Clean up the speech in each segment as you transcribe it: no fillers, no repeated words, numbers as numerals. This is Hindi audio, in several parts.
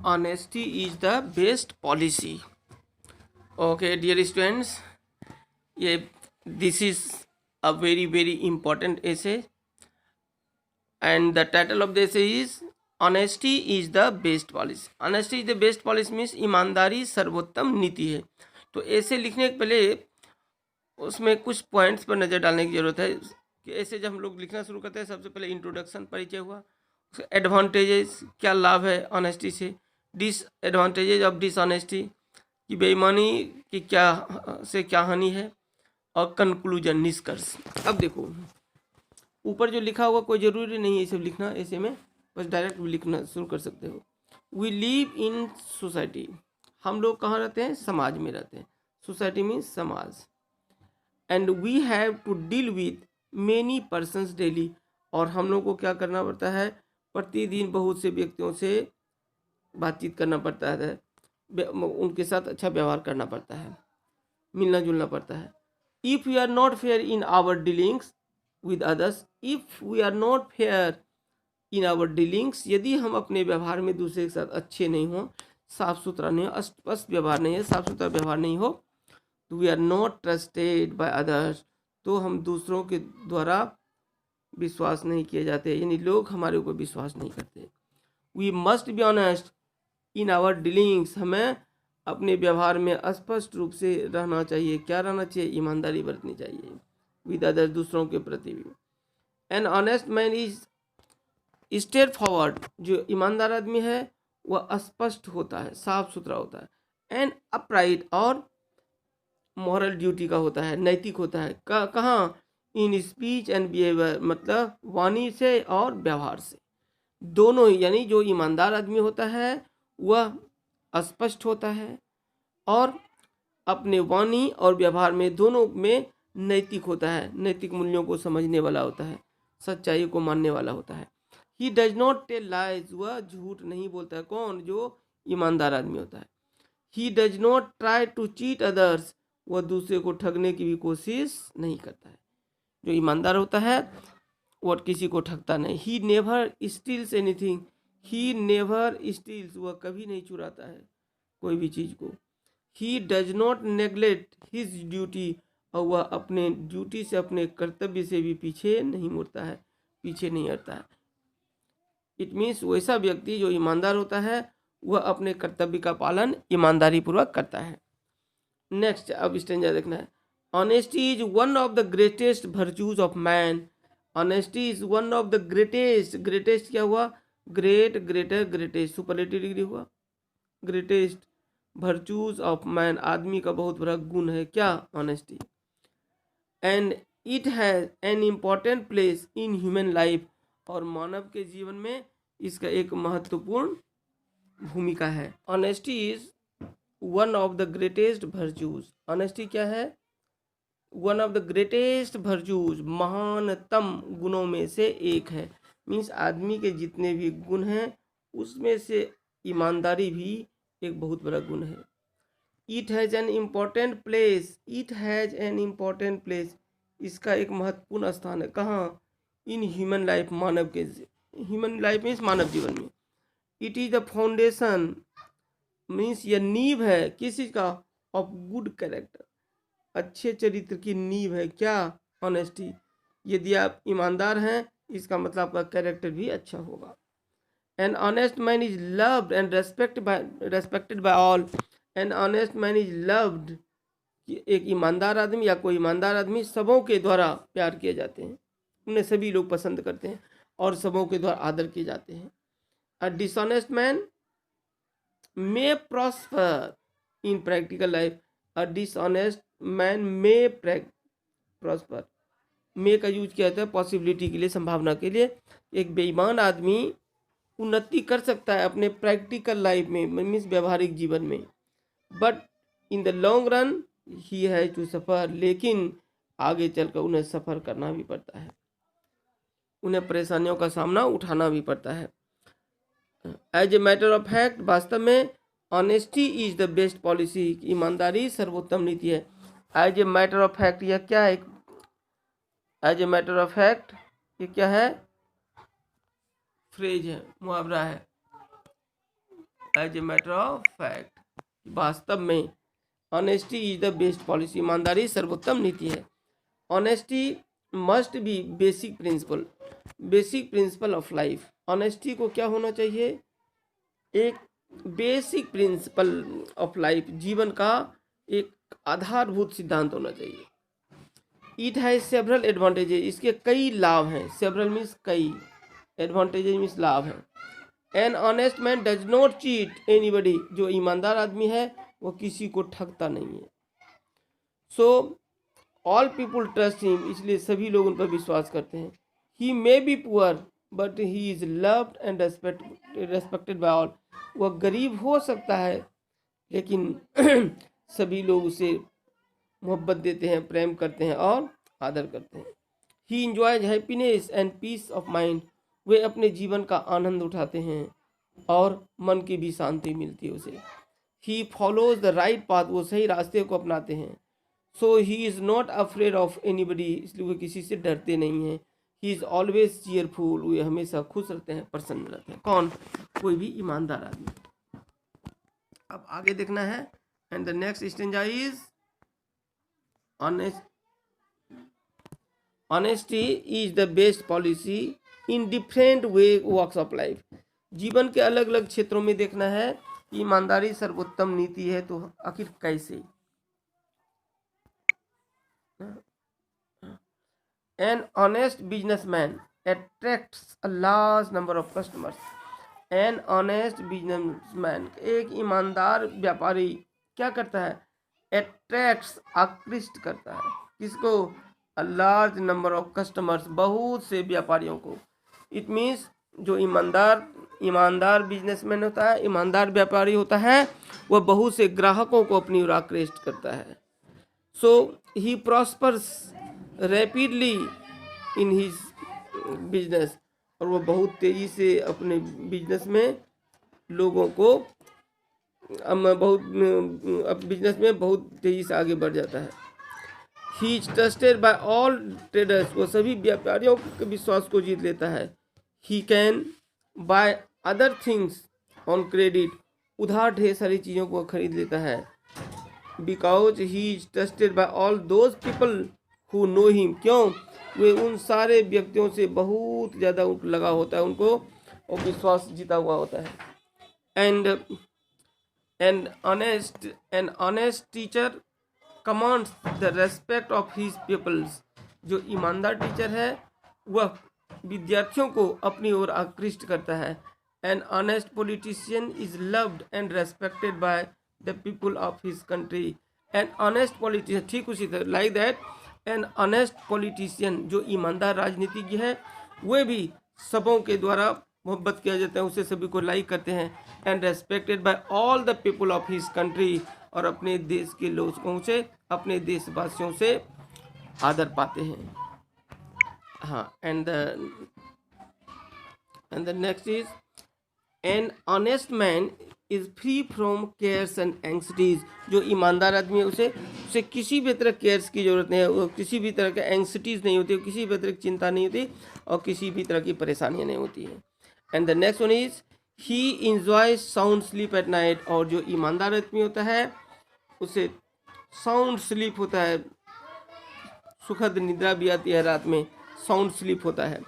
Honesty is the best policy. Okay, dear students, ये this is a very important essay, and the title of the essay is Honesty is the best policy. Honesty is the best policy means ईमानदारी सर्वोत्तम नीति है. तो ऐसे लिखने के पहले उसमें कुछ पॉइंट्स पर नज़र डालने की ज़रूरत है कि ऐसे जब हम लोग लिखना शुरू करते हैं, सबसे पहले इंट्रोडक्शन परिचय हुआ, एडवांटेजेस क्या लाभ है ऑनेस्टी से, डिसएडवांटेजेज ऑफ डिसऑनेस्टी कि बेईमानी की क्या हानि है, और कंक्लूजन निष्कर्ष. अब देखो ऊपर जो लिखा हुआ कोई ज़रूरी नहीं है ये सब लिखना, ऐसे में बस डायरेक्ट लिखना शुरू कर सकते हो. वी लिव इन सोसाइटी, हम लोग कहाँ रहते हैं, समाज में रहते हैं. सोसाइटी मीन्स समाज. And we have to deal with many persons daily, और हम लोग को क्या करना पड़ता है, प्रतिदिन बहुत से व्यक्तियों से बातचीत करना पड़ता है, उनके साथ अच्छा व्यवहार करना पड़ता है, मिलना जुलना पड़ता है. If we are not fair in our dealings with others, if we are not fair in our dealings, यदि हम अपने व्यवहार में दूसरे के साथ अच्छे नहीं हो, साफ सुथरा नहीं हो, स्पष्ट व्यवहार नहीं है, साफ सुथरा व्यवहार नहीं हो, तो we are not trusted by others, तो हम दूसरों के द्वारा विश्वास नहीं किए जाते, यानी लोग हमारे ऊपर विश्वास नहीं करते. We must be honest in our dealings, हमें अपने व्यवहार में स्पष्ट रूप से रहना चाहिए. क्या रहना चाहिए, ईमानदारी बरतनी चाहिए विद अदर्स, दूसरों के प्रति भी. N honest man is straight forward, जो ईमानदार आदमी है वह स्पष्ट होता है, साफ सुथरा होता है. एंड अपराइट, और मॉरल ड्यूटी का होता है, नैतिक होता है. कहाँ, इन स्पीच एंड बिहेवियर, मतलब वाणी से और व्यवहार से, दोनों ही. यानी जो ईमानदार आदमी होता है वह स्पष्ट होता है और अपने वाणी और व्यवहार में दोनों में नैतिक होता है, नैतिक मूल्यों को समझने वाला होता है, सच्चाई को मानने वाला होता है. He does not tell lies, वह झूठ नहीं बोलता है. कौन, जो ईमानदार आदमी होता है. He does not try to cheat others, वह दूसरे को ठगने की भी कोशिश नहीं करता है. जो ईमानदार होता है वह किसी को ठगता नहीं. He never steals anything, he never steals, वह कभी नहीं चुराता है कोई भी चीज़ को. He does not neglect his duty, और वह अपने ड्यूटी से, अपने कर्तव्य से भी पीछे नहीं मुड़ता है, पीछे नहीं हटता है. इट मीन्स वैसा व्यक्ति जो ईमानदार होता है वह अपने कर्तव्य का पालन ईमानदारी पूर्वक करता है. नेक्स्ट अब स्टेंजा देखना है. Honesty is one of the greatest virtues of man. Honesty is one of the greatest, greatest क्या हुआ, great, greater, greatest, superlative degree हुआ. ग्रेटेस्ट वर्च्यूज ऑफ मैन, आदमी का बहुत बड़ा गुण है क्या, honesty. And it has an important place in human life, और मानव के जीवन में इसका एक महत्वपूर्ण भूमिका है. Honesty is one of the greatest virtues, honesty क्या है, one of the greatest virtues, महानतम गुणों में से एक है. मीन्स आदमी के जितने भी गुण हैं उसमें से ईमानदारी भी एक बहुत बड़ा गुण है. It has an important place, it has an important place, इसका एक महत्वपूर्ण स्थान है. कहाँ, इन ह्यूमन लाइफ, मानव के, ह्यूमन लाइफ मीन्स मानव जीवन में. It is the foundation, means यह नींव है किस चीज़ का, ऑफ गुड कैरेक्टर, अच्छे चरित्र की नींव है क्या, ऑनेस्टी. यदि आप ईमानदार हैं इसका मतलब आपका कैरेक्टर भी अच्छा होगा. An honest man is loved and respected by all. An honest man is loved, एक ईमानदार आदमी या कोई ईमानदार आदमी सबों के द्वारा प्यार किए जाते हैं, उन्हें सभी लोग पसंद करते हैं और सबों के द्वारा आदर किए जाते हैं. A dishonest man may prosper in practical life, a dishonest man may prosper, may का यूज किया जाता है पॉसिबिलिटी के लिए, संभावना के लिए. एक बेईमान आदमी उन्नति कर सकता है अपने प्रैक्टिकल लाइफ में, मीन्स व्यवहारिक जीवन में, but in the long run he has to suffer, लेकिन आगे चलकर उन्हें सफ़र करना भी पड़ता है, उन्हें परेशानियों का सामना उठाना भी पड़ता है. As a matter of fact, वास्तव में honesty is the best policy, ईमानदारी सर्वोत्तम नीति है. As a matter of fact, यह क्या है, as a matter of fact ये क्या है, फ्रेज है, मुहावरा है. As a matter of fact, वास्तव में honesty is the best policy, ईमानदारी सर्वोत्तम नीति है। Honesty must be basic principle of life. Honesty को क्या होना चाहिए? एक बेसिक प्रिंसिपल ऑफ लाइफ, जीवन का एक आधारभूत सिद्धांत होना चाहिए। इट हैज सेवरल एडवांटेजेस, इसके कई लाभ हैं। सेवरल मीन्स कई, एडवांटेजेस मीन्स लाभ हैं। N honest man does not cheat anybody, जो ईमानदार आदमी है वो किसी को ठगता नहीं है। So all people trust him, इसलिए सभी लोग उन पर विश्वास करते हैं। He may be poor but he is loved and respected by all, वह गरीब हो सकता है लेकिन सभी लोग उसे मोहब्बत देते हैं, प्रेम करते हैं और आदर करते हैं। He enjoys happiness and peace of mind, वे अपने जीवन का आनंद उठाते हैं और मन की भी शांति मिलती है उसे। He follows the right path, वो सही रास्ते को अपनाते हैं। So he is not afraid of anybody, इसलिए वो किसी से डरते नहीं हैं। ही इज़ ऑलवेज चीयरफुल, वे हमेशा खुश रहते हैं, प्रसन्न रहते हैं। कौन? कोई भी ईमानदार आदमी। अब आगे देखना है। And the next stanza is honesty is the best policy in different walks of life. जीवन के अलग अलग क्षेत्रों में देखना है कि ईमानदारी सर्वोत्तम नीति है, तो आखिर कैसे? An honest businessman attracts a large number of customers. An honest businessman, एक ईमानदार व्यापारी क्या करता है? Attracts, आकृष्ट करता है किसको? A large number of customers, बहुत से व्यापारियों को। It means जो ईमानदार बिजनेसमैन होता है, ईमानदार व्यापारी होता है, वह बहुत से ग्राहकों को अपनी ओर आकृष्ट करता है। So he prospers rapidly in his business, और वो बहुत तेज़ी से अपने बिजनेस में लोगों को बिजनेस में बहुत तेज़ी से आगे बढ़ जाता है। He is trusted bye all traders, वो सभी व्यापारियों के विश्वास को जीत लेता है। He can by other things on credit, उधार ढेर सारी चीज़ों को खरीद लेता है। Because he is trusted bye all those people who know him, क्यों? वे उन सारे व्यक्तियों से बहुत ज़्यादा लगा होता है उनको, और विश्वास जीता हुआ होता है। And honest teacher commands the respect of his peoples, जो ईमानदार टीचर है वह विद्यार्थियों को अपनी ओर आकृष्ट करता है। An honest politician is loved and respected by the people of his country. An honest politician, ठीक उसी तरह like that an honest politician, जो ईमानदार राजनीतिज्ञ है, वे भी सबों के द्वारा मोहब्बत किया जाता है, उसे सभी को लाइक करते हैं। And respected by all the people of his country, और अपने देश के लोगों से, अपने देशवासियों से आदर पाते हैं। हाँ, and the next is an honest man is free from cares and anxieties, जो ईमानदार आदमी है उसे किसी भी तरह केयर्स की जरूरत नहीं है, वो किसी भी तरह के एंग्जाइटीज नहीं होती, किसी भी तरह की चिंता नहीं होती, और किसी भी तरह की परेशानियां नहीं होती है। And the next one is he enjoy sound sleep at night, और जो ईमानदार आदमी होता है उसे साउंड स्लीप होता है, सुखद निद्रा भी आती है रात में, साउंड स्लीप होता है।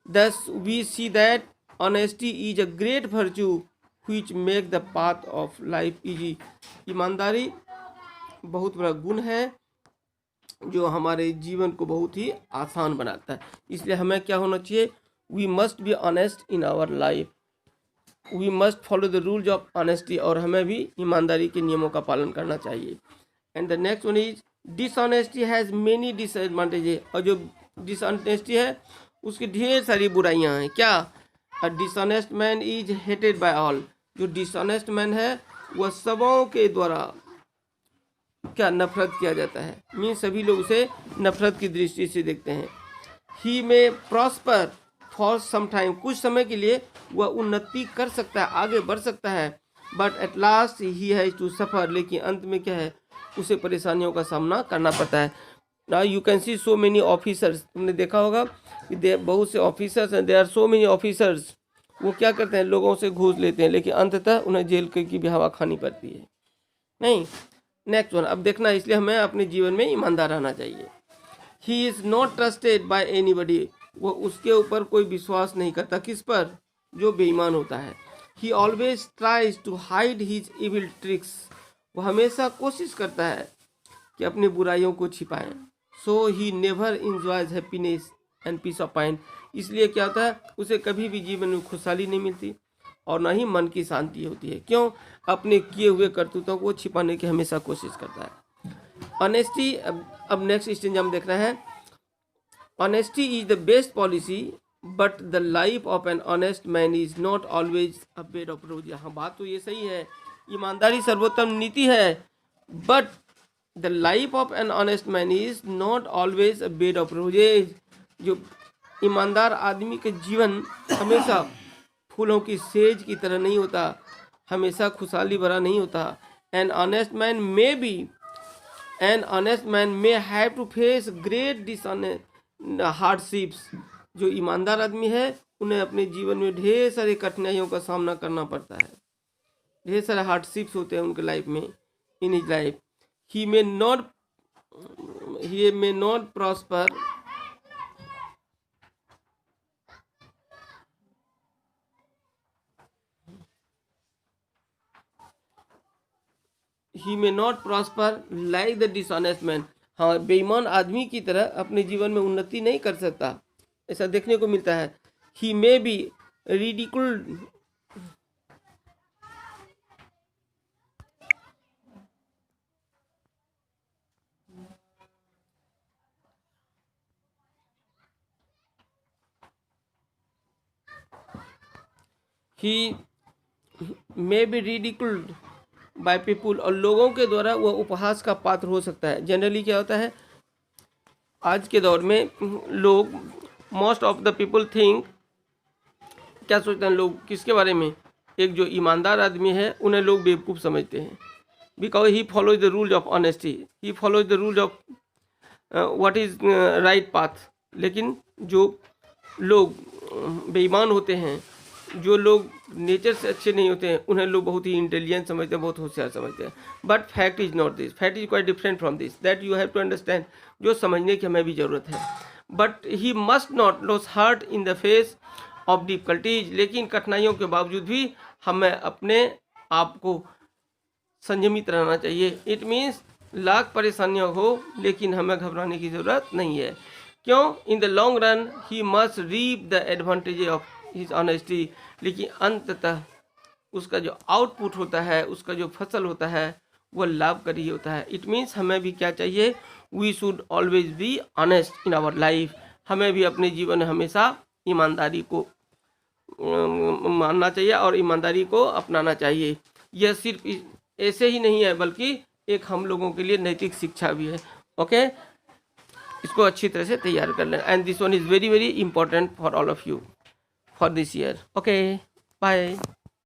Thus we see that honesty is a great virtue which make the path of life easy, ईमानदारी बहुत बड़ा गुण है जो हमारे जीवन को बहुत ही आसान बनाता है। इसलिए हमें क्या होना चाहिए? We must be honest in our life, we must follow the rules of honesty, और हमें भी ईमानदारी के नियमों का पालन करना चाहिए। And the next one is dishonesty has many disadvantages, और जो डिसऑनेस्टी है उसकी ढेर सारी बुराइयां हैं। क्या? A dishonest man is hated by all, जो डिसऑनेस्ट मैन है वह सबों के द्वारा क्या नफरत किया जाता है, मीन सभी लोग उसे नफरत की दृष्टि से देखते हैं। ही में प्रॉस्पर फॉर सम टाइम, कुछ समय के लिए वह उन्नति कर सकता है, आगे बढ़ सकता है, but at last he has to suffer, लेकिन अंत में क्या है? उसे परेशानियों का सामना करना पड़ता है। Now you can see so many officers, तुमने देखा होगा कि बहुत से ऑफिसर्स हैं, there are so many officers वो क्या करते हैं, लोगों से घूस लेते हैं, लेकिन अंततः उन्हें जेल की भी हवा खानी पड़ती है। नहीं, नेक्स्ट वन अब देखना, इसलिए हमें अपने जीवन में ईमानदार रहना चाहिए। ही is not trusted bye anybody, वो उसके ऊपर कोई विश्वास नहीं करता, किस पर, जो बेईमान होता है। He always tries to hide his evil tricks, वो हमेशा कोशिश करता है कि अपनी बुराइयों को छिपाएं। So he never enjoys happiness and peace of mind, इसलिए क्या होता है, उसे कभी भी जीवन में खुशहाली नहीं मिलती और ना ही मन की शांति होती है। क्यों, अपने किए हुए करतूतों को छिपाने की हमेशा कोशिश करता है। ऑनेस्टी, अब नेक्स्ट स्टेज हम देख रहे हैं। Honesty is the best policy but the life of N honest man is not always a bed of रोज। हाँ, बात तो ये सही है, ईमानदारी सर्वोत्तम नीति है, but the life of N honest man is not always a bed of roses. जो ईमानदार आदमी के जीवन हमेशा फूलों की सेज की तरह नहीं होता, हमेशा खुशहाली भरा नहीं होता। An honest man may have to face great hardships. जो ईमानदार आदमी है उन्हें अपने जीवन में ढेर सारी कठिनाइयों का सामना करना पड़ता है, ढेर सारे हार्डशिप्स होते हैं उनके लाइफ में, in his life. He may not prosper like the dishonest man. हाँ, बेईमान आदमी की तरह अपने जीवन में उन्नति नहीं कर सकता, ऐसा देखने को मिलता है। ही मे बी रिडिकुल्ड बाय पीपुल, और लोगों के द्वारा वह उपहास का पात्र हो सकता है। जनरली क्या होता है, आज के दौर में लोग, most of the people think, क्या सोचते हैं लोग किसके बारे में, एक जो ईमानदार आदमी है उन्हें लोग बेवकूफ़ समझते हैं, because he follows the rule of honesty, he follows the rule of what is right path. लेकिन जो लोग बेईमान होते हैं, जो लोग नेचर से अच्छे नहीं होते हैं, उन्हें लोग बहुत ही इंटेलिजेंट समझते हैं, बहुत होशियार समझते हैं। But fact is not this, fact is quite different from this, that you have to understand, जो समझने की हमें भी ज़रूरत है। But he must not lose heart in the face of difficulties, लेकिन कठिनाइयों के बावजूद भी हमें अपने आप को संयमित रहना चाहिए। इट मीन्स लाख परेशानियाँ हो लेकिन हमें घबराने की ज़रूरत नहीं है। क्यों, in the long run he must reap the advantage of his honesty, लेकिन अंततः उसका जो आउटपुट होता है, उसका जो फसल होता है, वो लाभकारी होता है। इट मीन्स हमें भी क्या चाहिए, we should always be honest in our life, हमें भी अपने जीवन में हमेशा ईमानदारी को मानना चाहिए और ईमानदारी को अपनाना चाहिए। यह सिर्फ ऐसे ही नहीं है, बल्कि एक हम लोगों के लिए नैतिक शिक्षा भी है। ओके, इसको अच्छी तरह से तैयार कर लें, and this one is very very important for all of you for this year. Okay, bye.